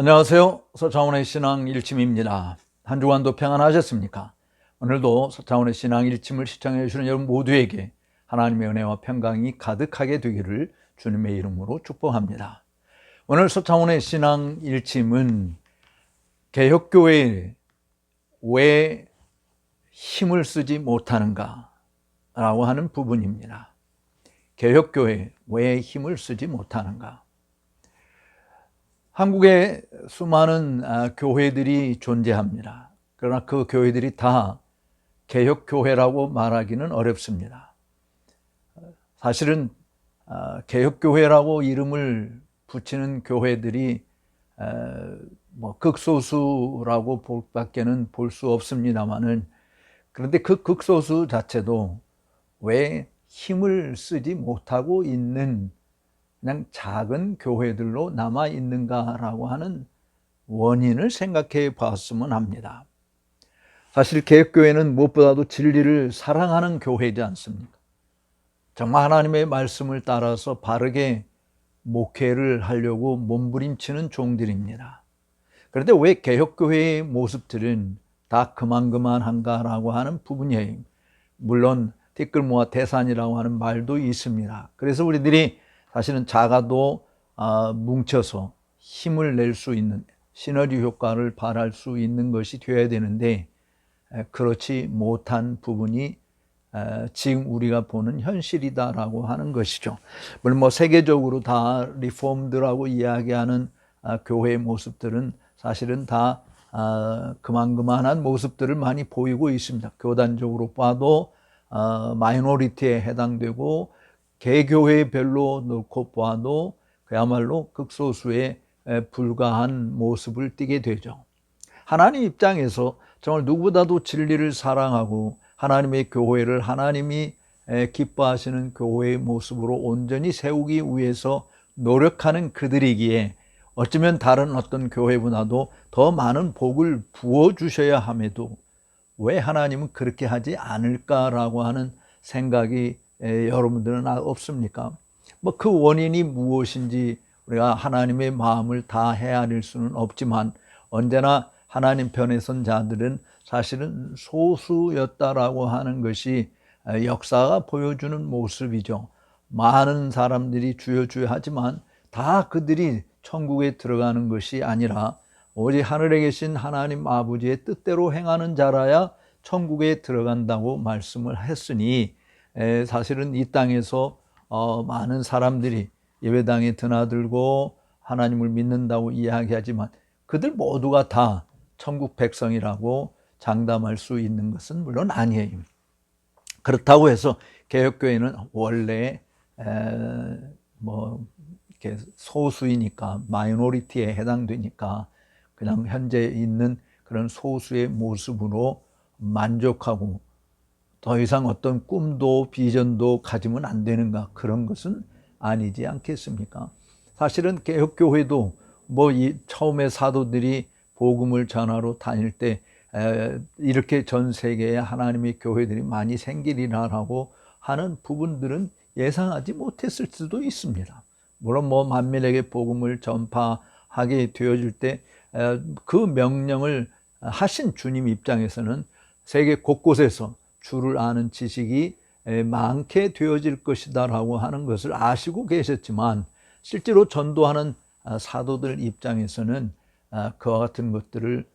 안녕하세요. 서창원의 신앙 일침입니다. 한 주간도 평안하셨습니까? 오늘도 서창원의 신앙 일침을 시청해 주시는 여러분 모두에게 하나님의 은혜와 평강이 가득하게 되기를 주님의 이름으로 축복합니다. 오늘 서창원의 신앙 일침은 개혁교회에 왜 힘을 쓰지 못하는가 라고 하는 부분입니다. 개혁교회에 왜 힘을 쓰지 못하는가? 한국에 수많은 교회들이 존재합니다. 그러나 그 교회들이 다 개혁교회라고 말하기는 어렵습니다. 사실은 개혁교회라고 이름을 붙이는 교회들이 극소수라고 볼 밖에는 볼 수 없습니다만은, 그런데 그 극소수 자체도 왜 힘을 쓰지 못하고 있는 그냥 작은 교회들로 남아 있는가라고 하는 원인을 생각해 봤으면 합니다. 사실 개혁교회는 무엇보다도 진리를 사랑하는 교회이지 않습니까? 정말 하나님의 말씀을 따라서 바르게 목회를 하려고 몸부림치는 종들입니다. 그런데 왜 개혁교회의 모습들은 다 그만그만한가라고 하는 부분이에요. 물론 티끌 모아 태산이라고 하는 말도 있습니다. 그래서 우리들이 사실은 작아도 뭉쳐서 힘을 낼 수 있는 시너지 효과를 발할 수 있는 것이 되어야 되는데, 그렇지 못한 부분이 지금 우리가 보는 현실이다라고 하는 것이죠. 물론 세계적으로 다 리폼드라고 이야기하는 교회의 모습들은 사실은 다 그만한 모습들을 많이 보이고 있습니다. 교단적으로 봐도 마이너리티에 해당되고, 개교회별로 놓고 봐도 그야말로 극소수에 불과한 모습을 띠게 되죠. 하나님 입장에서 정말 누구보다도 진리를 사랑하고 하나님의 교회를 하나님이 기뻐하시는 교회의 모습으로 온전히 세우기 위해서 노력하는 그들이기에 어쩌면 다른 어떤 교회보다도 더 많은 복을 부어주셔야 함에도 왜 하나님은 그렇게 하지 않을까라고 하는 생각이 여러분들은 없습니까? 그 원인이 무엇인지 우리가 하나님의 마음을 다 헤아릴 수는 없지만, 언제나 하나님 편에 선 자들은 사실은 소수였다라고 하는 것이 역사가 보여주는 모습이죠. 많은 사람들이 주여 주여 하지만 다 그들이 천국에 들어가는 것이 아니라 오직 하늘에 계신 하나님 아버지의 뜻대로 행하는 자라야 천국에 들어간다고 말씀을 했으니, 사실은 이 땅에서 많은 사람들이 예배당에 드나들고 하나님을 믿는다고 이야기하지만 그들 모두가 다 천국 백성이라고 장담할 수 있는 것은 물론 아니에요. 그렇다고 해서 개혁교회는 원래 이렇게 소수이니까, 마이너리티에 해당되니까 그냥 현재 있는 그런 소수의 모습으로 만족하고 더 이상 어떤 꿈도 비전도 가지면 안 되는가, 그런 것은 아니지 않겠습니까? 사실은 개혁교회도 처음에 사도들이 복음을 전하러 다닐 때 이렇게 전 세계에 하나님의 교회들이 많이 생기리라라고 하는 부분들은 예상하지 못했을 수도 있습니다. 물론 만민에게 복음을 전파하게 되어질 때 그 명령을 하신 주님 입장에서는 세계 곳곳에서 주를 아는 지식이 많게 되어질 것이다라고 하는 것을 아시고 계셨지만, 실제로 전도하는 사도들 입장에서는 그와 같은 것들을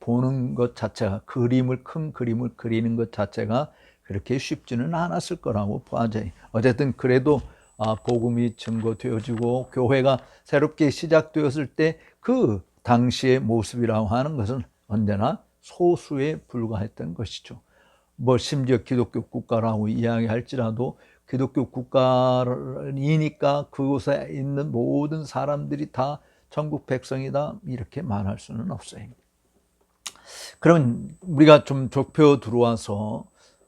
보는 것 자체가, 큰 그림을 그리는 것 자체가 그렇게 쉽지는 않았을 거라고 봐져요. 어쨌든 그래도 복음이 증거되어지고 교회가 새롭게 시작되었을 때 그 당시의 모습이라고 하는 것은 언제나 소수에 불과했던 것이죠. 심지어 기독교 국가라고 이야기할지라도 기독교 국가이니까 그곳에 있는 모든 사람들이 다 천국 백성이다, 이렇게 말할 수는 없어요. 그러면 우리가 좀 좁혀 들어와서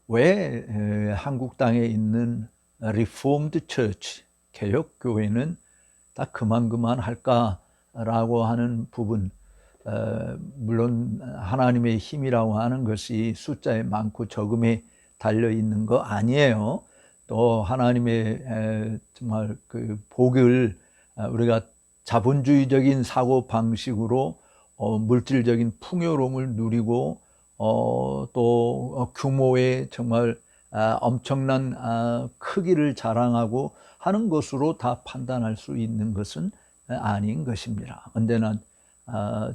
왜 한국 땅에 있는 리폼드 처치, 개혁교회는 다 그만할까라고 하는 부분, 물론 하나님의 힘이라고 하는 것이 숫자에 많고 적음에 달려 있는 거 아니에요. 또 하나님의 정말 그 복을 우리가 자본주의적인 사고 방식으로 물질적인 풍요로움을 누리고 또 규모의 정말 엄청난 크기를 자랑하고 하는 것으로 다 판단할 수 있는 것은 아닌 것입니다. 언제나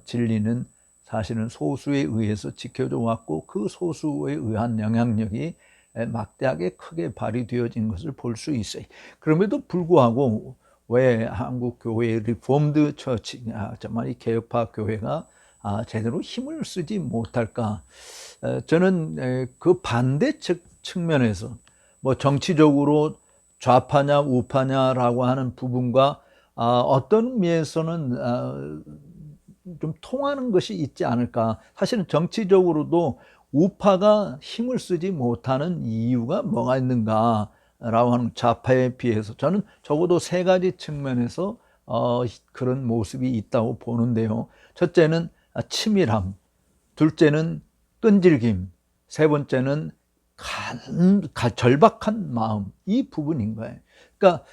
진리는 사실은 소수에 의해서 지켜져 왔고 그 소수에 의한 영향력이 막대하게 크게 발휘되어진 것을 볼 수 있어요. 그럼에도 불구하고 왜 한국 교회 리폼드 처치, 정말 이 개혁파 교회가 제대로 힘을 쓰지 못할까? 저는 그 반대 측면에서 뭐 정치적으로 좌파냐 우파냐라고 하는 부분과 어떤 의미에서는 좀 통하는 것이 있지 않을까. 사실은 정치적으로도 우파가 힘을 쓰지 못하는 이유가 뭐가 있는가라고 하는 좌파에 비해서 저는 적어도 세 가지 측면에서 그런 모습이 있다고 보는데요. 첫째는 치밀함, 둘째는 끈질김, 세 번째는 절박한 마음, 이 부분인 거예요. 그러니까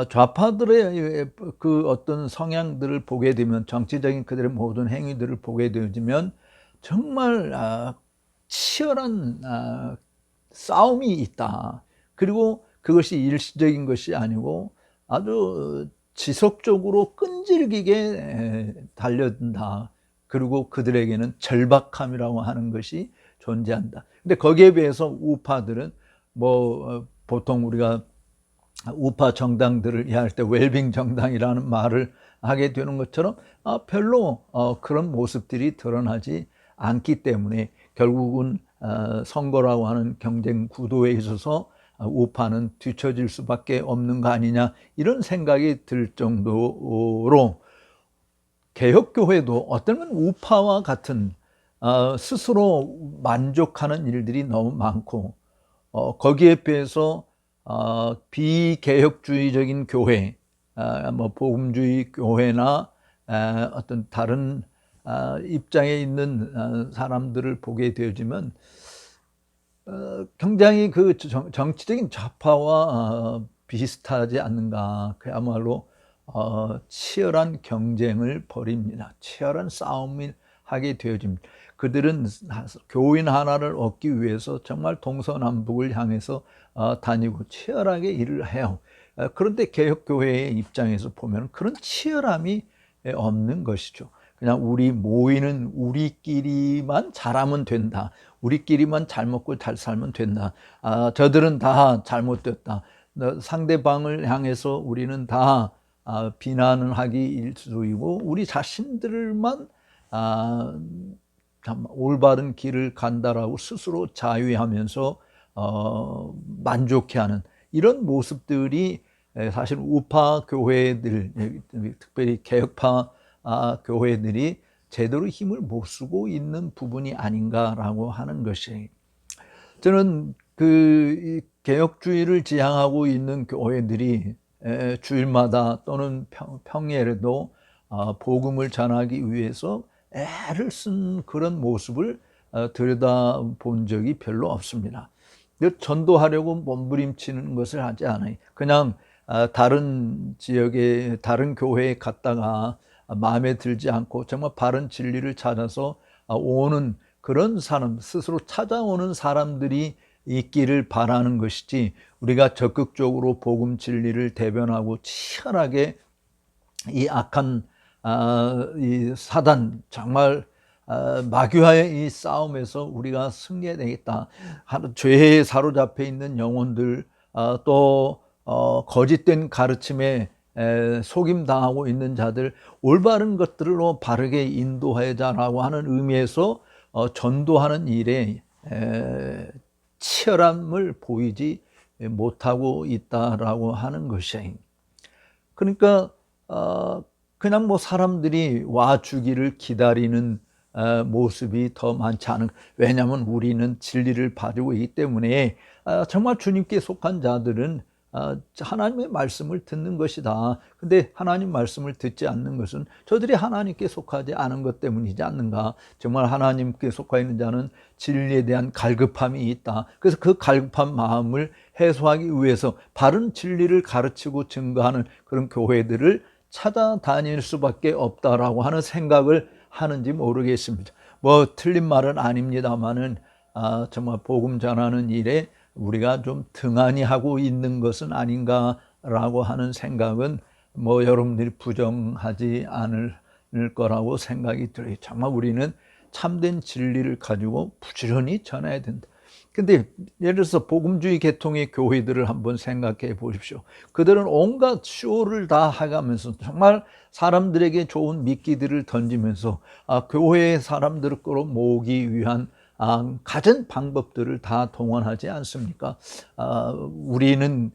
좌파들의 그 어떤 성향들을 보게 되면, 정치적인 그들의 모든 행위들을 보게 되면 정말 치열한 싸움이 있다. 그리고 그것이 일시적인 것이 아니고 아주 지속적으로 끈질기게 달려든다. 그리고 그들에게는 절박함이라고 하는 것이 존재한다. 근데 거기에 비해서 우파들은 뭐 보통 우리가 우파 정당들을 이해할 때 웰빙 정당이라는 말을 하게 되는 것처럼 별로 그런 모습들이 드러나지 않기 때문에 결국은 선거라고 하는 경쟁 구도에 있어서 우파는 뒤처질 수밖에 없는 거 아니냐, 이런 생각이 들 정도로 개혁교회도 어쩌면 우파와 같은 스스로 만족하는 일들이 너무 많고 거기에 비해서 비개혁주의적인 교회, 뭐 복음주의 교회나 어떤 다른 입장에 있는 사람들을 보게 되어지면 굉장히 그 정치적인 좌파와 비슷하지 않는가. 그야말로 치열한 경쟁을 벌입니다. 치열한 싸움을 하게 되어집니다. 그들은 교인 하나를 얻기 위해서 정말 동서남북을 향해서 다니고 치열하게 일을 해요. 그런데 개혁교회의 입장에서 보면 그런 치열함이 없는 것이죠. 그냥 우리 모이는 우리끼리만 잘하면 된다. 우리끼리만 잘 먹고 잘 살면 된다. 저들은 다 잘못됐다. 상대방을 향해서 우리는 다 비난을 하기 일쑤이고 우리 자신들만 올바른 길을 간다라고 스스로 자유하면서 만족해하는 이런 모습들이 사실 우파 교회들, 특별히 개혁파 교회들이 제대로 힘을 못 쓰고 있는 부분이 아닌가라고 하는 것이, 저는 그 개혁주의를 지향하고 있는 교회들이 주일마다 또는 평일에도 복음을 전하기 위해서 애를 쓴 그런 모습을 들여다본 적이 별로 없습니다. 전도하려고 몸부림치는 것을 하지 않아요. 그냥 다른 지역에 다른 교회에 갔다가 마음에 들지 않고 정말 바른 진리를 찾아서 오는 그런 사람, 스스로 찾아오는 사람들이 있기를 바라는 것이지, 우리가 적극적으로 복음 진리를 대변하고 치열하게 이 악한 이 사단, 정말 마귀와의 이 싸움에서 우리가 승리해야 되겠다. 죄에 사로잡혀 있는 영혼들, 또 거짓된 가르침에 속임당하고 있는 자들, 올바른 것들로 바르게 인도하자라고 하는 의미에서 전도하는 일에 치열함을 보이지 못하고 있다라고 하는 것이에요. 그러니까 그냥 뭐 사람들이 와주기를 기다리는 모습이 더 많지 않은, 왜냐하면 우리는 진리를 가지고 있기 때문에 정말 주님께 속한 자들은 하나님의 말씀을 듣는 것이다. 근데 하나님 말씀을 듣지 않는 것은 저들이 하나님께 속하지 않은 것 때문이지 않는가. 정말 하나님께 속하 있는 자는 진리에 대한 갈급함이 있다. 그래서 그 갈급한 마음을 해소하기 위해서 바른 진리를 가르치고 증거하는 그런 교회들을 찾아다닐 수밖에 없다라고 하는 생각을 하는지 모르겠습니다. 뭐 틀린 말은 아닙니다만은 정말 복음 전하는 일에 우리가 좀 등한히 하고 있는 것은 아닌가라고 하는 생각은 뭐 여러분들이 부정하지 않을 거라고 생각이 들어요. 정말 우리는 참된 진리를 가지고 부지런히 전해야 된다. 근데 예를 들어서 복음주의 계통의 교회들을 한번 생각해 보십시오. 그들은 온갖 쇼를 다 해가면서 정말 사람들에게 좋은 미끼들을 던지면서 교회의 사람들을 끌어모으기 위한 갖은 방법들을 다 동원하지 않습니까? 우리는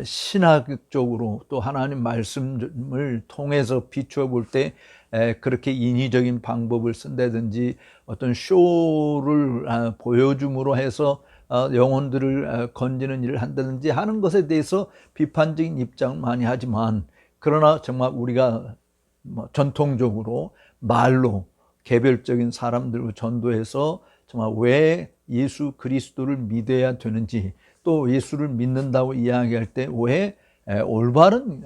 신학적으로 또 하나님 말씀을 통해서 비추어 볼 때 그렇게 인위적인 방법을 쓴다든지 어떤 쇼를 보여줌으로 해서 영혼들을 건지는 일을 한다든지 하는 것에 대해서 비판적인 입장을 많이 하지만, 그러나 정말 우리가 전통적으로 말로 개별적인 사람들을 전도해서 정말 왜 예수 그리스도를 믿어야 되는지, 또 예수를 믿는다고 이야기할 때 왜 올바른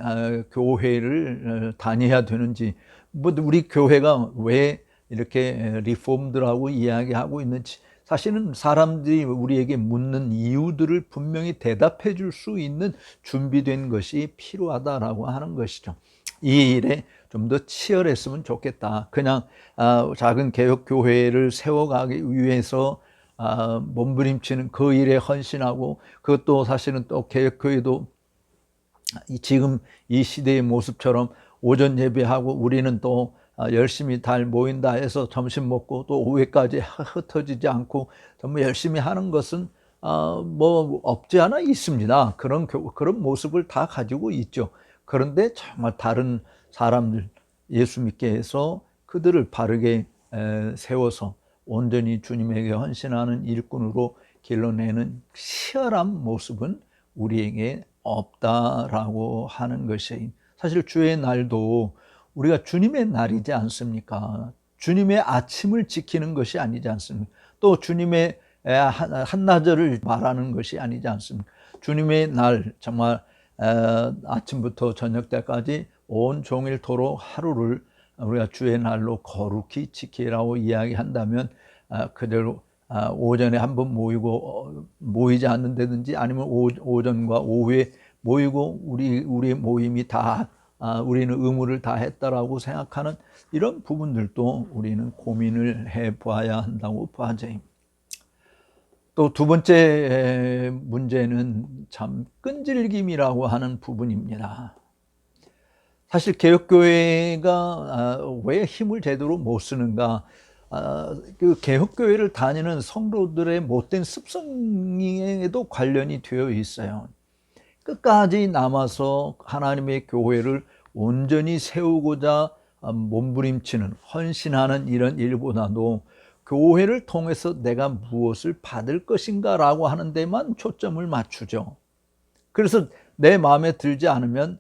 교회를 다녀야 되는지, 우리 교회가 왜 이렇게 리폼드라고 이야기하고 있는지, 사실은 사람들이 우리에게 묻는 이유들을 분명히 대답해 줄 수 있는 준비된 것이 필요하다라고 하는 것이죠. 이 일에 좀 더 치열했으면 좋겠다. 그냥 작은 개혁교회를 세워가기 위해서 몸부림치는 그 일에 헌신하고, 그것도 사실은 또 개혁교회도 지금 이 시대의 모습처럼 오전 예배하고 우리는 또 열심히 잘 모인다 해서 점심 먹고 또 오후에까지 흩어지지 않고 정말 열심히 하는 것은 뭐 없지 않아 있습니다. 그런 모습을 다 가지고 있죠. 그런데 정말 다른 사람들 예수 믿게 해서 그들을 바르게 세워서 온전히 주님에게 헌신하는 일꾼으로 길러내는 치열한 모습은 우리에게 없다라고 하는 것이, 사실 주의 날도 우리가 주님의 날이지 않습니까? 주님의 아침을 지키는 것이 아니지 않습니까? 또 주님의 한나절을 말하는 것이 아니지 않습니까? 주님의 날, 정말 아침부터 저녁 때까지 온종일토록 하루를 우리가 주의 날로 거룩히 지키라고 이야기한다면, 그대로 오전에 한번 모이고 모이지 않는다든지 아니면 오전과 오후에 모이고 우리의 모임이 다 우리는 의무를 다 했다라고 생각하는 이런 부분들도 우리는 고민을 해 보아야 한다고 봐져요. 또 두 번째 문제는 참 끈질김이라고 하는 부분입니다. 사실 개혁교회가 왜 힘을 제대로 못 쓰는가? 그 개혁교회를 다니는 성도들의 못된 습성에도 관련이 되어 있어요. 끝까지 남아서 하나님의 교회를 온전히 세우고자 몸부림치는, 헌신하는 이런 일보다도 교회를 통해서 내가 무엇을 받을 것인가 라고 하는 데만 초점을 맞추죠. 그래서 내 마음에 들지 않으면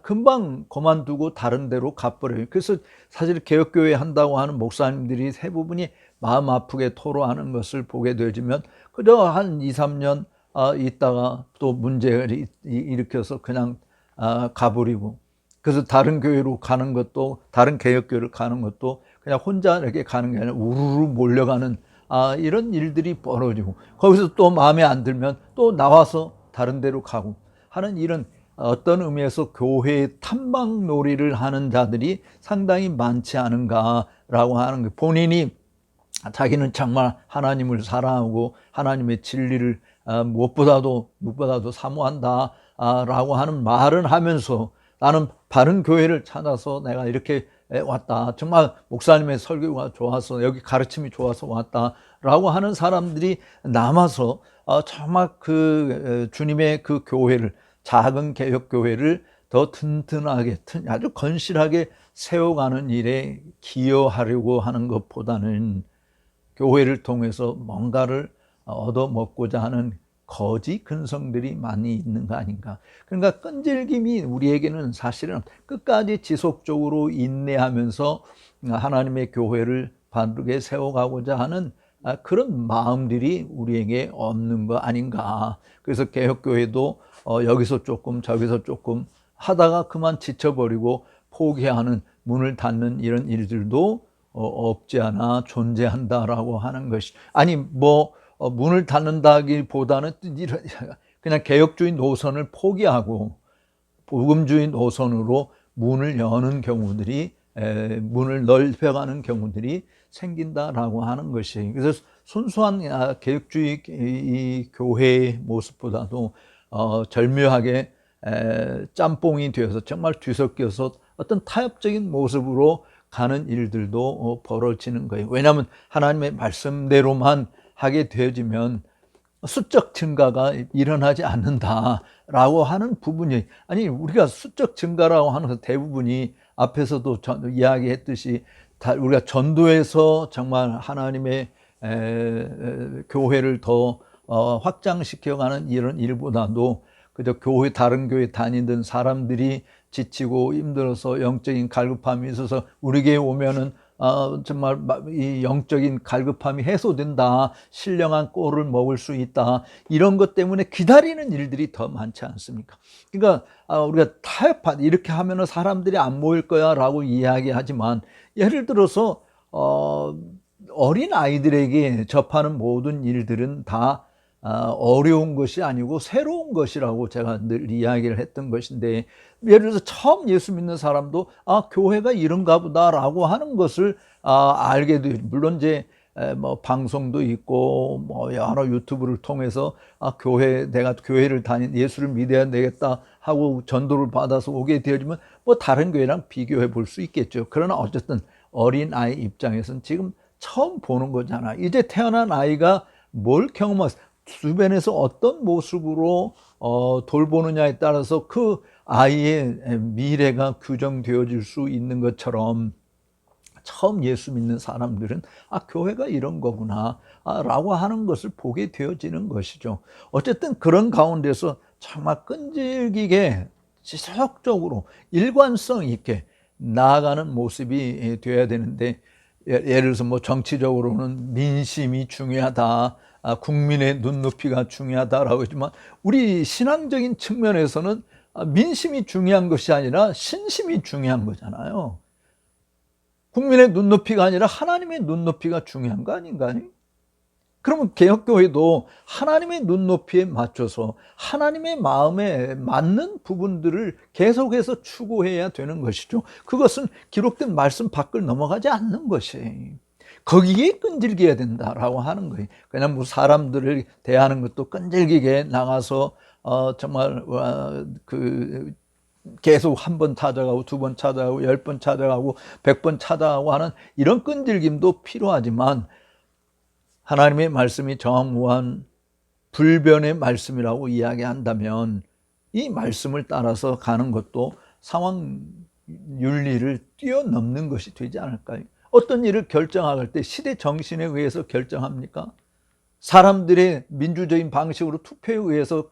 금방 그만두고 다른 데로 가버려요. 그래서 사실 개혁교회 한다고 하는 목사님들이 대부분이 마음 아프게 토로하는 것을 보게 되지만 그저 한 2, 3년 있다가 또 문제를 일으켜서 그냥 가버리고, 그래서 다른 교회로 가는 것도, 다른 개혁교회를 가는 것도 그냥 혼자 이렇게 가는 게 아니라 우르르 몰려가는 이런 일들이 벌어지고, 거기서 또 마음에 안 들면 또 나와서 다른 데로 가고 하는, 이런 어떤 의미에서 교회의 탐방놀이를 하는 자들이 상당히 많지 않은가라고 하는 거예요. 본인이 자기는 정말 하나님을 사랑하고 하나님의 진리를 무엇보다도 사모한다 라고 하는 말은 하면서, 나는 바른 교회를 찾아서 내가 이렇게 왔다, 정말 목사님의 설교가 좋아서 여기 가르침이 좋아서 왔다 라고 하는 사람들이 남아서 정말 그 주님의 그 교회를, 작은 개혁교회를 더 튼튼하게 아주 건실하게 세워가는 일에 기여하려고 하는 것보다는 교회를 통해서 뭔가를 얻어먹고자 하는 거지 근성들이 많이 있는 거 아닌가. 그러니까 끈질김이 우리에게는 사실은 끝까지 지속적으로 인내하면서 하나님의 교회를 바르게 세워가고자 하는 그런 마음들이 우리에게 없는 거 아닌가. 그래서 개혁교회도 여기서 조금 저기서 조금 하다가 그만 지쳐버리고 포기하는, 문을 닫는 이런 일들도 없지 않아 존재한다라고 하는 것이, 아니 문을 닫는다기보다는 그냥 개혁주의 노선을 포기하고 복음주의 노선으로 문을 여는 경우들이, 문을 넓혀가는 경우들이 생긴다라고 하는 것이, 그래서 순수한 개혁주의 이 교회의 모습보다도 절묘하게 짬뽕이 되어서 정말 뒤섞여서 어떤 타협적인 모습으로 가는 일들도 벌어지는 거예요. 왜냐하면 하나님의 말씀대로만 하게 되어지면 수적 증가가 일어나지 않는다라고 하는 부분이, 아니 우리가 수적 증가라고 하는 것 대부분이 앞에서도 이야기했듯이 우리가 전도해서 정말 하나님의 교회를 더 확장시켜가는 이런 일보다도 그저 다른 교회 다니던 사람들이 지치고 힘들어서 영적인 갈급함이 있어서 우리 교회에 오면은 정말 이 영적인 갈급함이 해소된다, 신령한 꼴을 먹을 수 있다, 이런 것 때문에 기다리는 일들이 더 많지 않습니까? 그러니까 우리가 타협한, 이렇게 하면은 사람들이 안 모일 거야 라고 이야기하지만, 예를 들어서 어린 아이들에게 접하는 모든 일들은 다 어려운 것이 아니고 새로운 것이라고 제가 늘 이야기를 했던 것인데, 예를 들어서 처음 예수 믿는 사람도 교회가 이런가 보다라고 하는 것을 알게 돼요. 물론 이제 뭐 방송도 있고 뭐 여러 유튜브를 통해서 내가 교회를 예수를 믿어야 되겠다 하고 전도를 받아서 오게 되어지면 뭐 다른 교회랑 비교해 볼 수 있겠죠. 그러나 어쨌든 어린 아이 입장에서는 지금 처음 보는 거잖아. 이제 태어난 아이가 뭘 경험하세요? 주변에서 어떤 모습으로 돌보느냐에 따라서 그 아이의 미래가 규정되어질 수 있는 것처럼, 처음 예수 믿는 사람들은 교회가 이런 거구나 라고 하는 것을 보게 되어지는 것이죠. 어쨌든 그런 가운데서 정말 끈질기게 지속적으로 일관성 있게 나아가는 모습이 되어야 되는데, 예를 들어서 뭐 정치적으로는 민심이 중요하다, 국민의 눈높이가 중요하다라고 했지만, 우리 신앙적인 측면에서는 민심이 중요한 것이 아니라 신심이 중요한 거잖아요. 국민의 눈높이가 아니라 하나님의 눈높이가 중요한 거 아닌가요? 그러면 개혁교회도 하나님의 눈높이에 맞춰서 하나님의 마음에 맞는 부분들을 계속해서 추구해야 되는 것이죠. 그것은 기록된 말씀 밖을 넘어가지 않는 것이에요. 거기에 끈질겨야 된다라고 하는 거예요. 그냥 뭐 사람들을 대하는 것도 끈질기게 나가서 정말 계속 한 번 찾아가고 두 번 찾아가고 10번 찾아가고 100번 찾아가고 하는 이런 끈질김도 필요하지만, 하나님의 말씀이 정무한 불변의 말씀이라고 이야기한다면 이 말씀을 따라서 가는 것도 상황 윤리를 뛰어넘는 것이 되지 않을까요? 어떤 일을 결정할 때 시대 정신에 의해서 결정합니까? 사람들의 민주적인 방식으로 투표에 의해서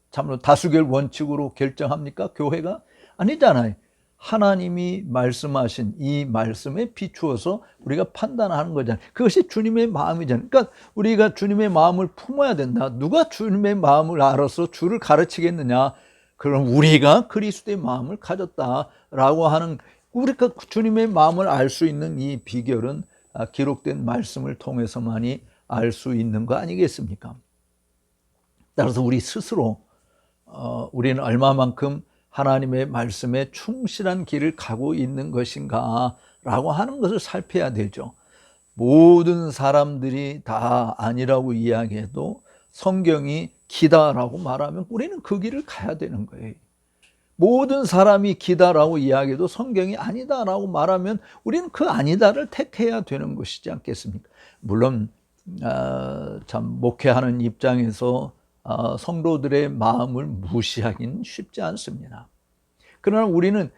참으로 다수결 원칙으로 결정합니까? 교회가? 아니잖아요. 하나님이 말씀하신 이 말씀에 비추어서 우리가 판단하는 거잖아요. 그것이 주님의 마음이잖아요. 그러니까 우리가 주님의 마음을 품어야 된다. 누가 주님의 마음을 알아서 주를 가르치겠느냐? 그럼 우리가 그리스도의 마음을 가졌다라고 하는, 우리가 주님의 마음을 알 수 있는 이 비결은 기록된 말씀을 통해서만이 알 수 있는 거 아니겠습니까? 따라서 우리 스스로 우리는 얼마만큼 하나님의 말씀에 충실한 길을 가고 있는 것인가 라고 하는 것을 살펴야 되죠. 모든 사람들이 다 아니라고 이야기해도 성경이 기다라고 말하면 우리는 그 길을 가야 되는 거예요. 모든 사람이 기다라고 이야기해도 성경이 아니다라고 말하면 우리는 그 아니다를 택해야 되는 것이지 않겠습니까? 물론 참 목회하는 입장에서 성도들의 마음을 무시하기는 쉽지 않습니다. 그러나 우리는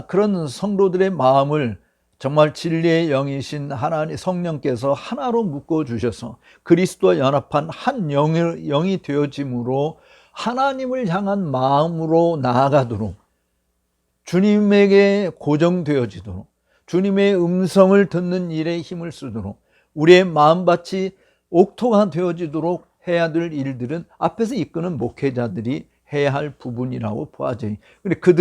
그런 성도들의 마음을 정말 진리의 영이신 하나님 성령께서 하나로 묶어주셔서 그리스도와 연합한 한 영이 되어짐으로 하나님을 향한 마음으로 나아가도록, 주님에게 고정되어지도록, 주님의 음성을 듣는 일에 힘을 쓰도록, 우리의 마음밭이 옥토가 되어지도록 해야 될 일들은 앞에서 이끄는 목회자들이 해야 할 부분이라고 보아져요. 근데 그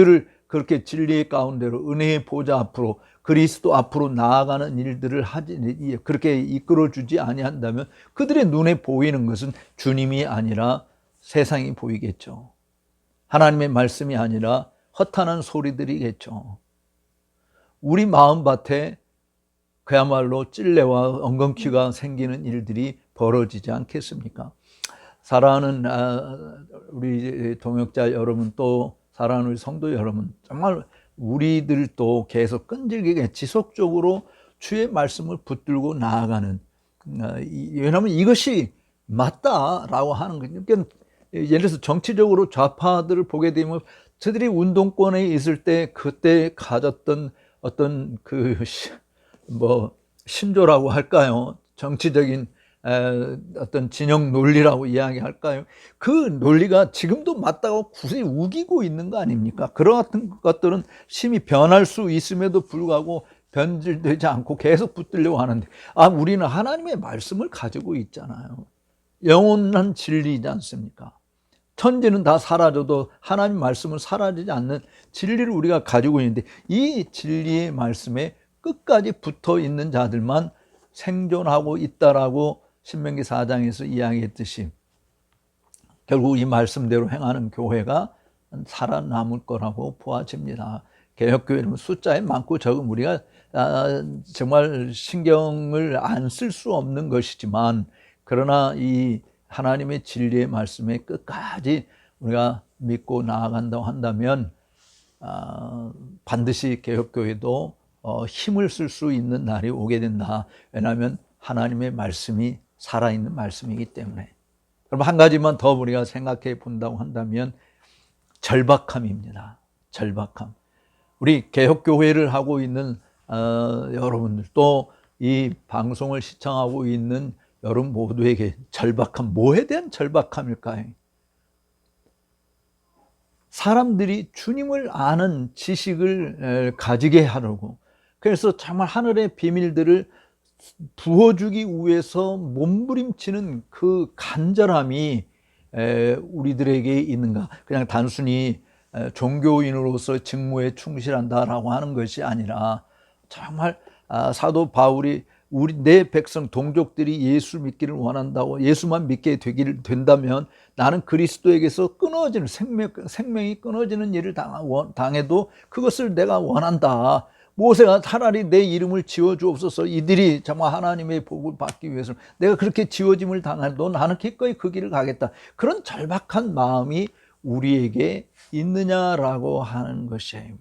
그렇게 진리의 가운데로 은혜의 보좌 앞으로 그리스도 앞으로 나아가는 일들을 하지, 그렇게 이끌어주지 아니한다면 그들의 눈에 보이는 것은 주님이 아니라 세상이 보이겠죠. 하나님의 말씀이 아니라 허탄한 소리들이겠죠. 우리 마음밭에 그야말로 찔레와 엉겅퀴가 생기는 일들이 벌어지지 않겠습니까? 사랑하는 우리 동역자 여러분, 또 사랑하는 우리 성도 여러분, 정말 우리들도 계속 끈질기게 지속적으로 주의 말씀을 붙들고 나아가는, 왜냐하면 이것이 맞다라고 하는 거죠. 그러니까 예를 들어서 정치적으로 좌파들을 보게 되면 저들이 운동권에 있을 때 그때 가졌던 어떤 신조라고 할까요? 정치적인 어떤 진영 논리라고 이야기할까요? 그 논리가 지금도 맞다고 굳이 우기고 있는 거 아닙니까? 그런 것들은 심히 변할 수 있음에도 불구하고 변질되지 않고 계속 붙들려고 하는데, 우리는 하나님의 말씀을 가지고 있잖아요. 영원한 진리이지 않습니까? 천지는 다 사라져도 하나님 말씀은 사라지지 않는 진리를 우리가 가지고 있는데, 이 진리의 말씀에 끝까지 붙어 있는 자들만 생존하고 있다라고 신명기 4장에서 이야기했듯이, 결국 이 말씀대로 행하는 교회가 살아남을 거라고 보아집니다. 개혁교회는 숫자에 많고 적은 우리가 정말 신경을 안 쓸 수 없는 것이지만, 그러나 이 하나님의 진리의 말씀에 끝까지 우리가 믿고 나아간다고 한다면 반드시 개혁교회도 힘을 쓸 수 있는 날이 오게 된다. 왜냐하면 하나님의 말씀이 살아있는 말씀이기 때문에. 그럼 한 가지만 더 우리가 생각해 본다고 한다면 절박함입니다. 절박함. 우리 개혁교회를 하고 있는 여러분들, 또 이 방송을 시청하고 있는 여러분 모두에게 절박함, 뭐에 대한 절박함일까요? 사람들이 주님을 아는 지식을 가지게 하려고, 그래서 정말 하늘의 비밀들을 부어주기 위해서 몸부림치는 그 간절함이 우리들에게 있는가? 그냥 단순히 종교인으로서 직무에 충실한다라고 하는 것이 아니라, 정말 사도 바울이 내 백성 동족들이 예수 믿기를 원한다고, 예수만 믿게 된다면 나는 그리스도에게서 끊어지는 생명이 끊어지는 일을 당해도 그것을 내가 원한다. 모세가 차라리 내 이름을 지어주옵소서, 이들이 정말 하나님의 복을 받기 위해서 내가 그렇게 지어짐을 당해도 나는 기꺼이 그 길을 가겠다. 그런 절박한 마음이 우리에게 있느냐라고 하는 것이에요.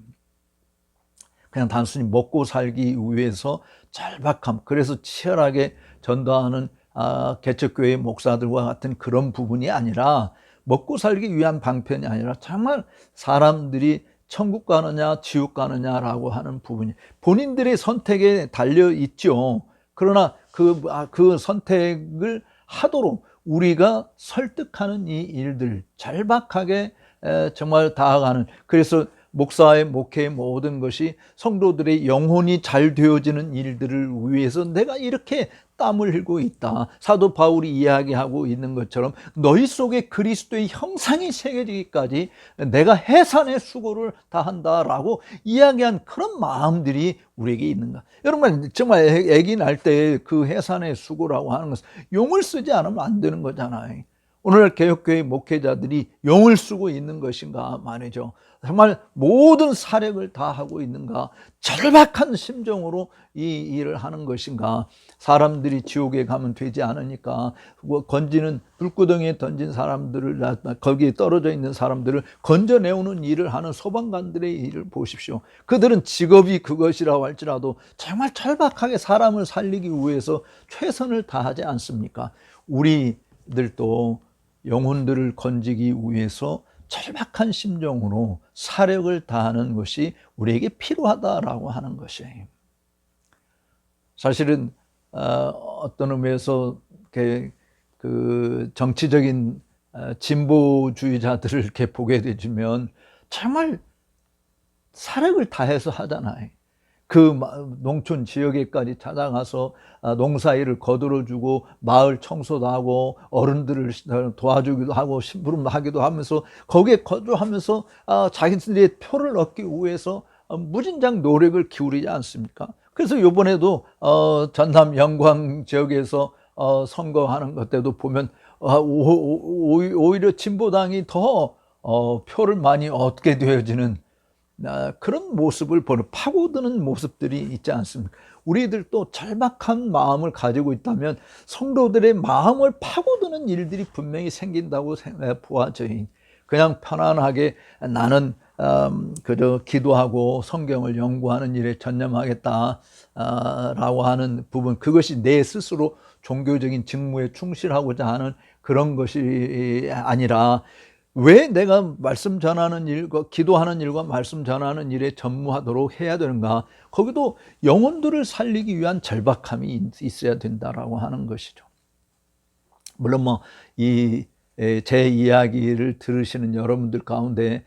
그냥 단순히 먹고 살기 위해서 절박함, 그래서 치열하게 전도하는 개척교회 목사들과 같은 그런 부분이 아니라, 먹고 살기 위한 방편이 아니라 정말 사람들이 천국 가느냐 지옥 가느냐라고 하는 부분이 본인들의 선택에 달려 있죠. 그러나 그 선택을 하도록 우리가 설득하는 이 일들, 절박하게 정말 다가가는, 그래서 목사의 목회의 모든 것이 성도들의 영혼이 잘 되어지는 일들을 위해서 내가 이렇게 땀을 흘리고 있다. 사도 바울이 이야기하고 있는 것처럼 너희 속에 그리스도의 형상이 새겨지기까지 내가 해산의 수고를 다한다라고 이야기한 그런 마음들이 우리에게 있는가? 여러분, 정말 아기 날 때 그 해산의 수고라고 하는 것은 용을 쓰지 않으면 안 되는 거잖아요. 오늘날 개혁교회 목회자들이 용을 쓰고 있는 것인가 말이죠. 정말 모든 사력을 다하고 있는가? 절박한 심정으로 이 일을 하는 것인가? 사람들이 지옥에 가면 되지 않으니까 건지는 불구덩이에 던진 사람들을, 거기에 떨어져 있는 사람들을 건져내오는 일을 하는 소방관들의 일을 보십시오. 그들은 직업이 그것이라고 할지라도 정말 절박하게 사람을 살리기 위해서 최선을 다하지 않습니까? 우리들도 영혼들을 건지기 위해서 절박한 심정으로 사력을 다하는 것이 우리에게 필요하다라고 하는 것이에요. 사실은 어떤 의미에서 그 정치적인 진보주의자들을 이렇게 보게 되면 정말 사력을 다해서 하잖아요. 그 농촌 지역에까지 찾아가서 농사일을 거들어주고 마을 청소도 하고 어른들을 도와주기도 하고 심부름하기도 하면서 거기에 거주하면서 자기들의 표를 얻기 위해서 무진장 노력을 기울이지 않습니까? 그래서 이번에도 전남 영광 지역에서 선거하는 것 때도 보면 오히려 진보당이 더 표를 많이 얻게 되어지는 그런 모습을 보는, 파고드는 모습들이 있지 않습니까? 우리들도 절박한 마음을 가지고 있다면 성도들의 마음을 파고드는 일들이 분명히 생긴다고 보아져요. 그냥 편안하게 나는 그저 기도하고 성경을 연구하는 일에 전념하겠다 라고 하는 부분, 그것이 내 스스로 종교적인 직무에 충실하고자 하는 그런 것이 아니라, 왜 내가 말씀 전하는 일과 기도하는 일과 말씀 전하는 일에 전무하도록 해야 되는가? 거기도 영혼들을 살리기 위한 절박함이 있어야 된다라고 하는 것이죠. 물론 제 이야기를 들으시는 여러분들 가운데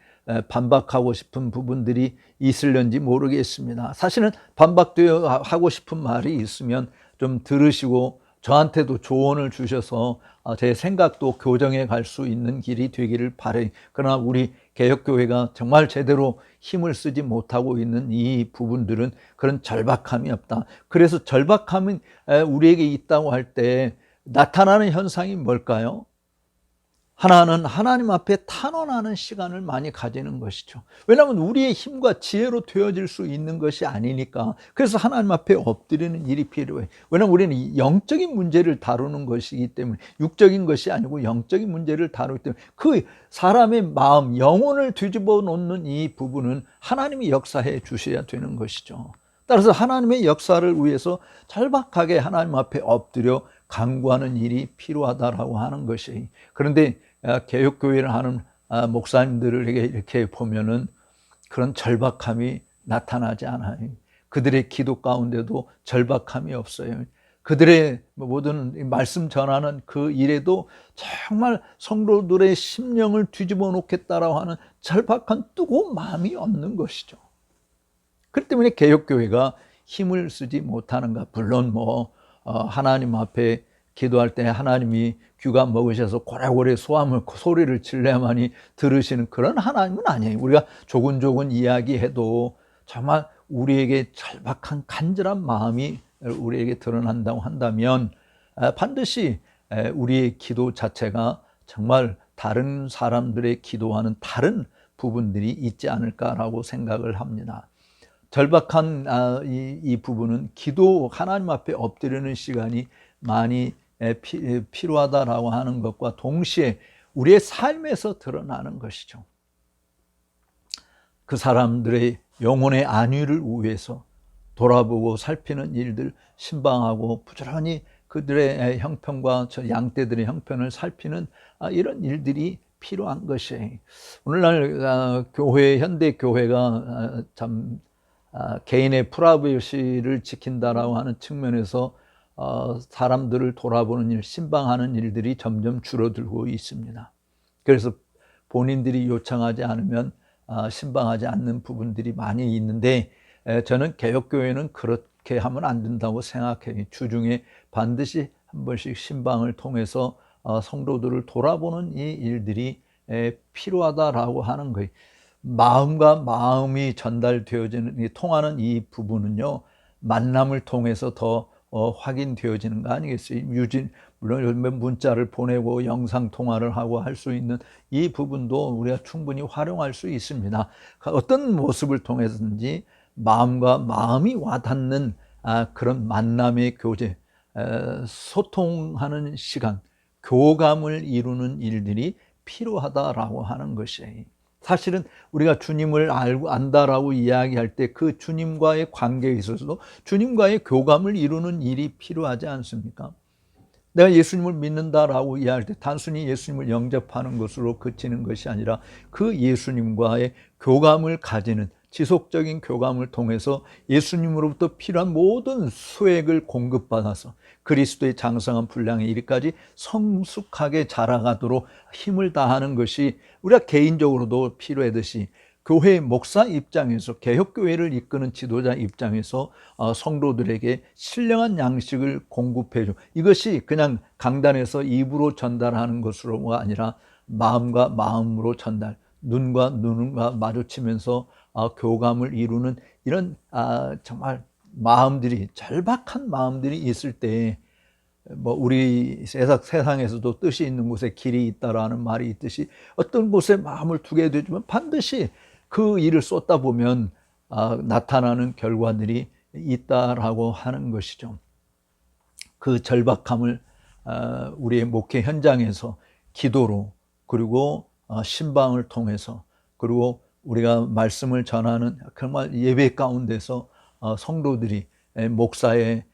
반박하고 싶은 부분들이 있을는지 모르겠습니다. 사실은 반박하고 싶은 말이 있으면 좀 들으시고 저한테도 조언을 주셔서 제 생각도 교정해 갈 수 있는 길이 되기를 바라요. 그러나 우리 개혁교회가 정말 제대로 힘을 쓰지 못하고 있는 이 부분들은 그런 절박함이 없다. 그래서 절박함은 우리에게 있다고 할 때 나타나는 현상이 뭘까요? 하나는 하나님 앞에 탄원하는 시간을 많이 가지는 것이죠. 왜냐하면 우리의 힘과 지혜로 되어질 수 있는 것이 아니니까. 그래서 하나님 앞에 엎드리는 일이 필요해. 왜냐하면 우리는 영적인 문제를 다루는 것이기 때문에, 육적인 것이 아니고 영적인 문제를 다루기 때문에 그 사람의 마음, 영혼을 뒤집어 놓는 이 부분은 하나님이 역사해 주셔야 되는 것이죠. 따라서 하나님의 역사를 위해서 절박하게 하나님 앞에 엎드려 간구하는 일이 필요하다라고 하는 것이. 그런데 개혁교회를 하는 목사님들에게 이렇게 보면은 그런 절박함이 나타나지 않아요. 그들의 기도 가운데도 절박함이 없어요. 그들의 모든 말씀 전하는 그 일에도 정말 성도들의 심령을 뒤집어 놓겠다라고 하는 절박한 뜨거운 마음이 없는 것이죠. 그렇기 때문에 개혁교회가 힘을 쓰지 못하는가. 물론 하나님 앞에 기도할 때 하나님이 귀가 먹으셔서 고래고래 소리를 질러야만이 들으시는 그런 하나님은 아니에요. 우리가 조근조근 이야기해도 정말 우리에게 절박한 간절한 마음이 우리에게 드러난다고 한다면 반드시 우리의 기도 자체가 정말 다른 사람들의 기도와는 다른 부분들이 있지 않을까라고 생각을 합니다. 절박한 이 부분은 하나님 앞에 엎드리는 시간이 많이 필요하다라고 하는 것과 동시에 우리의 삶에서 드러나는 것이죠. 그 사람들의 영혼의 안위를 위해서 돌아보고 살피는 일들, 신방하고 부지런히 그들의 형편과 양떼들의 형편을 살피는 이런 일들이 필요한 것이에요. 오늘날 현대 교회가 참 개인의 프라이버시를 지킨다라고 하는 측면에서 사람들을 돌아보는 일, 신방하는 일들이 점점 줄어들고 있습니다. 그래서 본인들이 요청하지 않으면 신방하지 않는 부분들이 많이 있는데, 저는 개혁교회는 그렇게 하면 안 된다고 생각해요. 주중에 반드시 한 번씩 신방을 통해서 성도들을 돌아보는 이 일들이 필요하다라고 하는 거예요. 마음과 마음이 전달되어지는, 통하는 이 부분은요, 만남을 통해서 더 확인되어지는 거 아니겠어요? 물론 요즘 문자를 보내고 영상 통화를 하고 할 수 있는 이 부분도 우리가 충분히 활용할 수 있습니다. 어떤 모습을 통해서든지 마음과 마음이 와닿는 그런 만남의 교제, 소통하는 시간, 교감을 이루는 일들이 필요하다라고 하는 것이에요. 사실은 우리가 주님을 안다라고 이야기할 때 그 주님과의 관계에 있어서도 주님과의 교감을 이루는 일이 필요하지 않습니까? 내가 예수님을 믿는다라고 이야기할 때 단순히 예수님을 영접하는 것으로 그치는 것이 아니라 그 예수님과의 교감을 가지는, 지속적인 교감을 통해서 예수님으로부터 필요한 모든 수액을 공급받아서 그리스도의 장성한 분량에 이르기까지 성숙하게 자라가도록 힘을 다하는 것이 우리가 개인적으로도 필요하듯이 교회 목사 입장에서, 개혁교회를 이끄는 지도자 입장에서 성도들에게 신령한 양식을 공급해줘. 이것이 그냥 강단에서 입으로 전달하는 것으로가 아니라 마음과 마음으로 전달, 눈과 눈과 마주치면서 교감을 이루는 이런 정말 마음들이, 절박한 마음들이 있을 때, 뭐 우리 세상에서도 뜻이 있는 곳에 길이 있다라는 말이 있듯이 어떤 곳에 마음을 두게 되지만 반드시 그 일을 쏟다 보면 나타나는 결과들이 있다라고 하는 것이죠. 그 절박함을 우리의 목회 현장에서 기도로, 그리고 신방을 통해서, 그리고 우리가 말씀을 전하는 정말 예배 가운데서 성도들이 목사의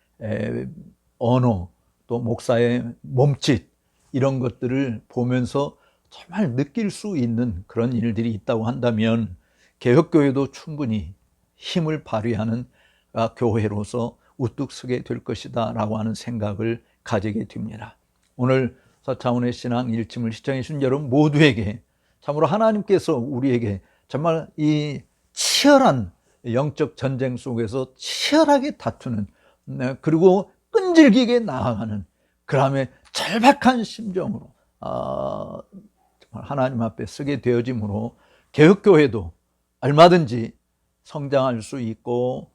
언어, 또 목사의 몸짓, 이런 것들을 보면서 정말 느낄 수 있는 그런 일들이 있다고 한다면 개혁교회도 충분히 힘을 발휘하는 교회로서 우뚝 서게 될 것이다 라고 하는 생각을 가지게 됩니다. 오늘 서차원의 신앙 일침을 시청해 주신 여러분 모두에게 참으로 하나님께서 우리에게 정말 이 치열한 영적 전쟁 속에서 치열하게 다투는, 그리고 끈질기게 나아가는, 그다음에 절박한 심정으로 정말 하나님 앞에 서게 되어지므로 개혁교회도 얼마든지 성장할 수 있고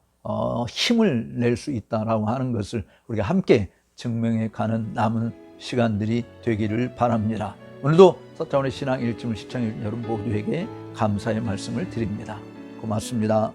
힘을 낼 수 있다라고 하는 것을 우리가 함께 증명해 가는 남은 시간들이 되기를 바랍니다. 오늘도 서차원의 신앙 일침을 시청해 주신 여러분 모두에게 감사의 말씀을 드립니다. 고맙습니다.